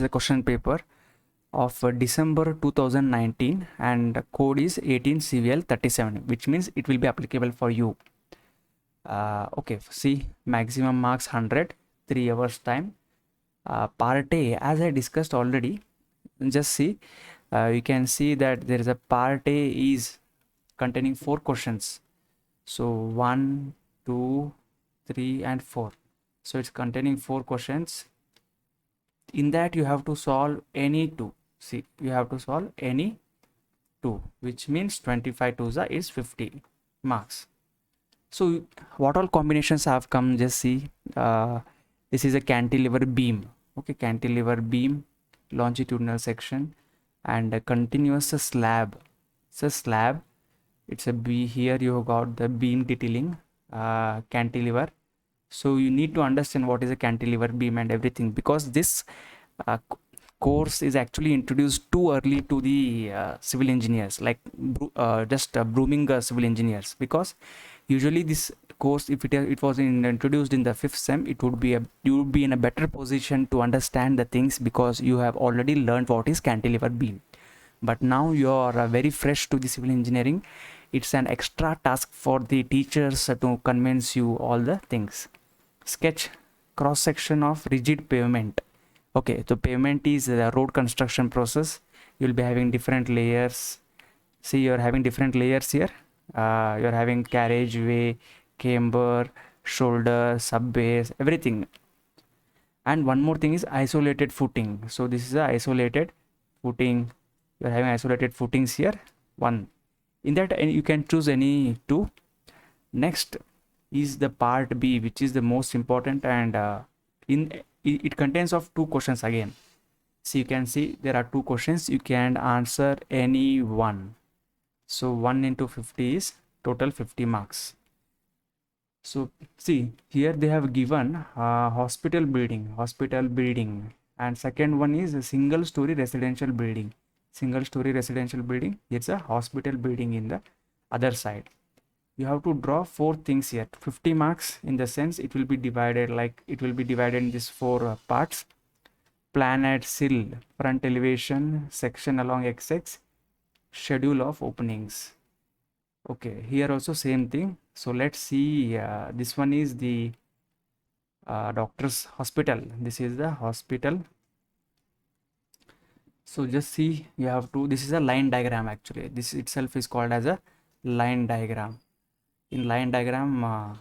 is a question paper of December 2019, and code is 18 CVL 37, which means it will be applicable for you. Okay, see, maximum marks 100, 3 hours time. Part A, as I discussed already, just see, you can see that there is a part A is containing 4 questions. So 1, 2, 3 and 4. So it's containing 4 questions. In that you have to solve any 2. See, you have to solve any 2, which means 25 twos is 50 marks. So what all combinations have come, just see. This is a cantilever beam. Okay, cantilever beam, longitudinal section, and a continuous slab. It's a slab. It's a B. Here you have got the beam detailing, cantilever. So you need to understand what is a cantilever beam and everything, because this course is actually introduced too early to the civil engineers, like just brooming civil engineers, because usually this course, if it was introduced in the 5th sem, it would be you would be in a better position to understand the things, because you have already learned what is cantilever beam. But now you are very fresh to the civil engineering. It's an extra task for the teachers to convince you all the things. Sketch cross section of rigid pavement. Okay, so pavement is the road construction process. You'll be having different layers. See, you're having different layers here. You're having carriageway, camber, shoulder, subbase, everything. And one more thing is isolated footing. So this is a isolated footing. You're having isolated footings here. One. In that, you can choose any 2. Next is the part B, which is the most important, and it contains of 2 questions again. So you can see there are 2 questions. You can answer any one. So 1 into 50 is total 50 marks. So see, here they have given hospital building, and second one is a single story residential building. It's a hospital building in the other side. You have to draw 4 things here. 50 marks, in the sense it will be divided, like it will be divided in these 4 parts. Plan at sill, front elevation, section along XX, schedule of openings. Okay, here also same thing. So let's see, this one is the doctor's hospital. This is the hospital. So just see, you have to, this is a line diagram actually. This itself is called as a line diagram. In line diagram,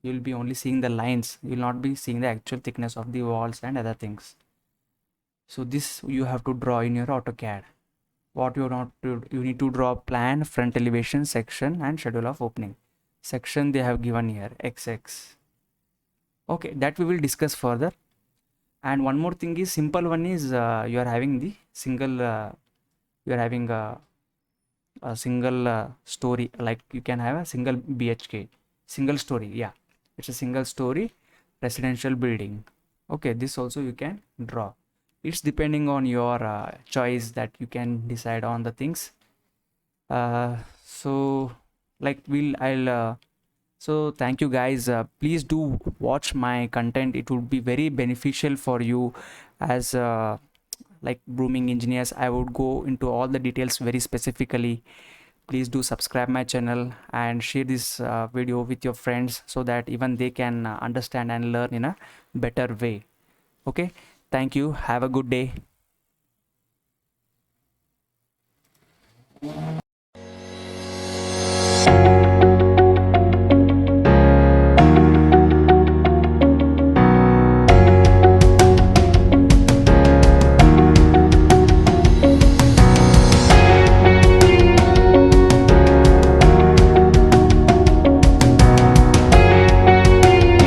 you'll be only seeing the lines. You'll not be seeing the actual thickness of the walls and other things. So this you have to draw in your AutoCAD. What you need to draw plan, front elevation, section, and schedule of opening. Section they have given here, XX. Okay, that we will discuss further. And one more thing is, simple one is you are having the single, you are having a single story, like you can have a single BHK, single story. Yeah, it's a single story residential building. Okay, this also you can draw. It's depending on your choice that you can decide on the things. So like so thank you guys. Please do watch my content. It would be very beneficial for you as like brooming engineers. I would go into all the details very specifically. Please do subscribe my channel and share this video with your friends, so that even they can understand and learn in a better way. Okay, thank you. Have a good day.